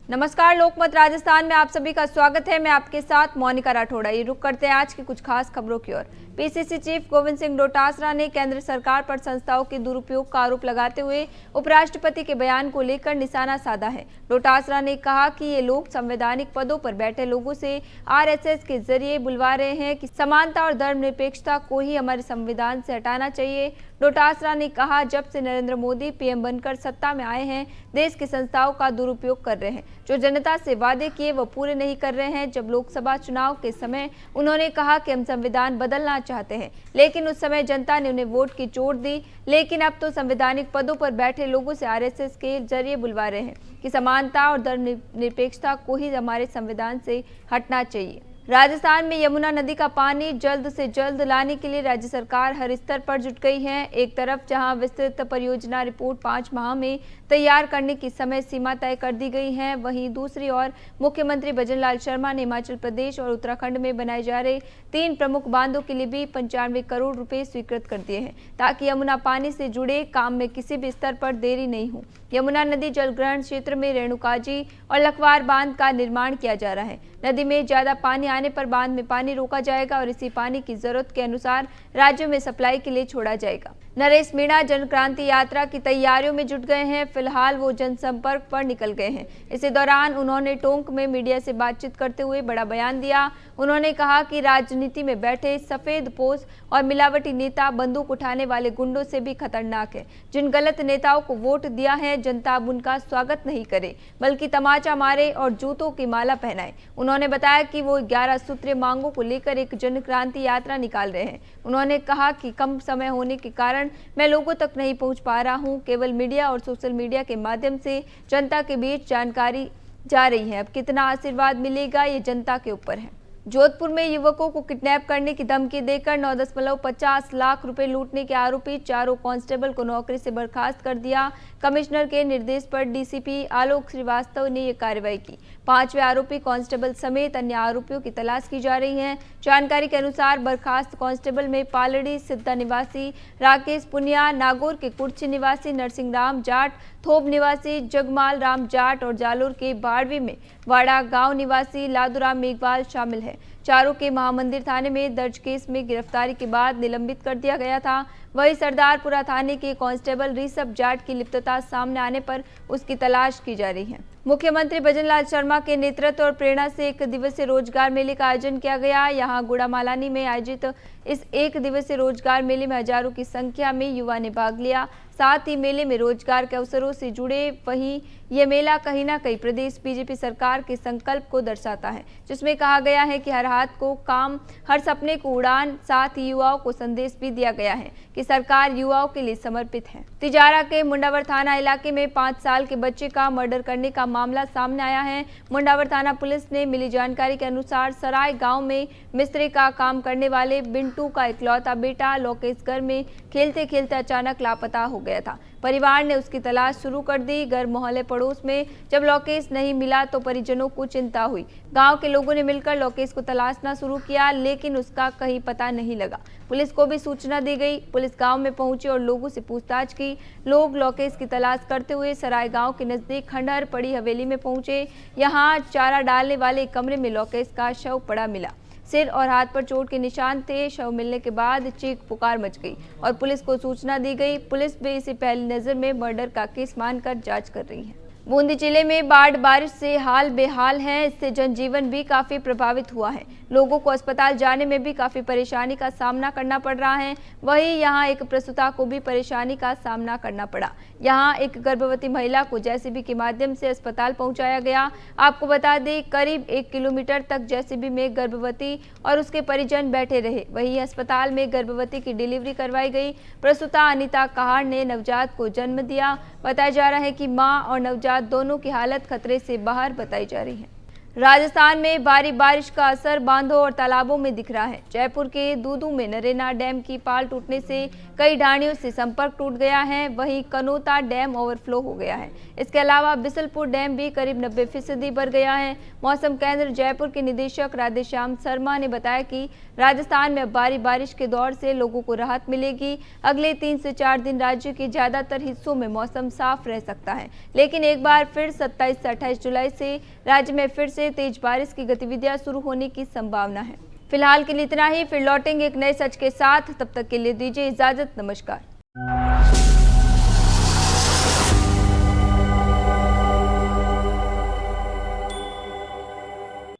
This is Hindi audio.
नमस्कार, लोकमत राजस्थान में आप सभी का स्वागत है। मैं आपके साथ मोनिका राठौड़ा। ये रुक करते हैं आज की कुछ खास खबरों की ओर। पीसीसी चीफ गोविंद सिंह डोटासरा ने केंद्र सरकार पर संस्थाओं के दुरुपयोग का आरोप लगाते हुए उपराष्ट्रपति के बयान को लेकर निशाना साधा है। डोटासरा ने कहा कि ये लोग संवैधानिक पदों पर बैठे लोगों से आरएसएस के जरिए बुलवा रहे हैं कि समानता और धर्मनिरपेक्षता को ही हमारे संविधान से हटाना चाहिए। डोटासरा ने कहा, जब से नरेंद्र मोदी पीएम बनकर सत्ता में आए हैं, देश की संस्थाओं का दुरुपयोग कर रहे हैं। जो जनता से वादे किए वो पूरे नहीं कर रहे हैं। जब लोकसभा चुनाव के समय उन्होंने कहा कि हम संविधान बदलना चाहते हैं, लेकिन उस समय जनता ने उन्हें वोट की चोट दी। लेकिन अब तो संवैधानिक पदों पर बैठे लोगों से आरएसएस के जरिए बुलवा रहे हैं कि समानता और धर्मनिरपेक्षता को ही हमारे संविधान से हटना चाहिए। राजस्थान में यमुना नदी का पानी जल्द से जल्द लाने के लिए राज्य सरकार हर स्तर पर जुट गई है। एक तरफ जहां विस्तृत परियोजना रिपोर्ट 5 माह में तैयार करने की समय सीमा तय कर दी गई है, वहीं दूसरी ओर मुख्यमंत्री भजनलाल शर्मा ने हिमाचल प्रदेश और उत्तराखंड में बनाए जा रहे 3 प्रमुख बांधों के लिए भी 95 करोड़ रुपए स्वीकृत कर दिए हैं, ताकि यमुना पानी से जुड़े काम में किसी भी स्तर पर देरी नहीं हो। यमुना नदी जलग्रहण क्षेत्र में रेणुकाजी और लखवार बांध का निर्माण किया जा रहा है। नदी में ज्यादा पानी आने पर बांध में पानी रोका जाएगा और इसी पानी की जरूरत के अनुसार राज्यों में सप्लाई के लिए छोड़ा जाएगा। नरेश मीणा जन क्रांति यात्रा की तैयारियों में जुट गए हैं। फिलहाल वो जनसंपर्क पर निकल गए हैं। इसी दौरान उन्होंने टोंक में मीडिया से बातचीत करते हुए बड़ा बयान दिया। उन्होंने कहा कि राजनीति में बैठे सफेद पोश और मिलावटी नेता बंदूक उठाने वाले गुंडों से भी खतरनाक है। जिन गलत नेताओं को वोट दिया है, जनता अब उनका स्वागत नहीं करे, बल्कि तमाचा मारे और जूतों की माला पहनाए। उन्होंने बताया कि वो 11 सूत्रीय मांगों को लेकर एक जन क्रांति यात्रा निकाल रहे हैं। उन्होंने कहा कि कम समय होने के कारण मैं लोगों तक नहीं पहुंच पा रहा हूं। केवल मीडिया और सोशल मीडिया के माध्यम से जनता के बीच जानकारी जा रही है। अब कितना आशीर्वाद मिलेगा ये जनता के ऊपर है। जोधपुर में युवकों को किडनैप करने की धमकी देकर 9.50 लाख रुपए लूटने के आरोपी चारों कांस्टेबल को नौकरी से बर्खास्त कर दिया। कमिश्नर के निर्देश पर डीसीपी आलोक श्रीवास्तव ने यह कार्रवाई की। 5वें आरोपी कांस्टेबल समेत अन्य आरोपियों की तलाश की जा रही है। जानकारी के अनुसार बर्खास्त कांस्टेबल में पालड़ी सिद्धा निवासी राकेश पुनिया, नागौर के कुर्ची निवासी नरसिंह राम जाट, थोब निवासी जगमाल राम जाट और जालोर के बाड़वी में वाड़ा गांव निवासी लादूराम मेघवाल शामिल है। चारों के महामंदिर थाने में दर्ज केस में गिरफ्तारी के बाद निलंबित कर दिया गया था। वहीं सरदारपुरा थाने के कांस्टेबल ऋषभ जाट की लिप्तता सामने आने पर उसकी तलाश की जा रही है। मुख्यमंत्री भजनलाल शर्मा के नेतृत्व और प्रेरणा से 1 दिवसीय रोजगार मेले का आयोजन किया गया। यहां गुड़ामालानी में आयोजित इस 1 दिवसीय रोजगार मेले में हजारों की संख्या में युवा ने भाग लिया। साथ ही मेले में रोजगार के अवसरों से जुड़े। वहीं ये मेला कहीं ना कहीं प्रदेश बीजेपी सरकार के संकल्प को दर्शाता है, जिसमें कहा गया है कि हर हाथ को काम, हर सपने को उड़ान। साथ ही युवाओं को संदेश भी दिया गया है कि सरकार युवाओं के लिए समर्पित है। तिजारा के मुंडावर थाना इलाके में 5 साल के बच्चे का मर्डर करने का मामला सामने आया है। मुंडावर थाना पुलिस ने मिली जानकारी के अनुसार सराय गांव में मिस्त्री का काम करने वाले बिंटू का इकलौता बेटा लोकेश घर में खेलते खेलते अचानक लापता हो गया था। परिवार ने उसकी तलाश शुरू कर दी। घर मोहल्ले पड़ोस में जब लोकेश नहीं मिला तो परिजनों को चिंता हुई। गांव के लोगों ने मिलकर लोकेश को तलाशना शुरू किया, लेकिन उसका कहीं पता नहीं लगा। पुलिस को भी सूचना दी गई। पुलिस गांव में पहुंची और लोगों से पूछताछ की। लोग लोकेश की तलाश करते हुए सराय गांव के नजदीक खंडहर पड़ी हवेली में पहुंचे। यहां चारा डालने वाले कमरे में लोकेश का शव पड़ा मिला। सिर और हाथ पर चोट के निशान थे। शव मिलने के बाद चीख पुकार मच गई और पुलिस को सूचना दी गई। पुलिस भी इसे पहली नजर में मर्डर का केस मानकर जांच कर रही है। बूंदी जिले में बाढ़ बारिश से हाल बेहाल है। इससे जनजीवन भी काफी प्रभावित हुआ है। लोगों को अस्पताल जाने में भी काफी परेशानी का सामना करना पड़ रहा है। वहीं यहां एक प्रसूता को भी परेशानी का सामना करना पड़ा। यहां एक गर्भवती महिला को जेसीबी के माध्यम से अस्पताल पहुंचाया गया। आपको बता दें, करीब 1 किलोमीटर तक जेसीबी में गर्भवती और उसके परिजन बैठे रहे। वहीं अस्पताल में गर्भवती की डिलीवरी करवाई गई। प्रसूता अनिता कहार ने नवजात को जन्म दिया। बताया जा रहा है कि मां और नवजात दोनों की हालत खतरे से बाहर बताई जा रही है। राजस्थान में भारी बारिश का असर बांधों और तालाबों में दिख रहा है। जयपुर के दूदू में नरेना डैम की पाल टूटने से कई ढाणियों से संपर्क टूट गया है। वहीं कनोता डैम ओवरफ्लो हो गया है। इसके अलावा बिसलपुर डैम भी करीब 90% भर गया है। मौसम केंद्र जयपुर के निदेशक राधेश्याम शर्मा ने बताया कि राजस्थान में अब भारी बारिश के दौर से लोगों को राहत मिलेगी। अगले 3 से 4 दिन राज्य के ज्यादातर हिस्सों में मौसम साफ रह सकता है, लेकिन एक बार फिर 27 से 28 जुलाई से राज्य में फिर से तेज बारिश की गतिविधियां शुरू होने की संभावना है। फिलहाल के लिए इतना ही। फिर लौटेंगे एक नए सच के साथ। तब तक के लिए दीजिए इजाजत। नमस्कार।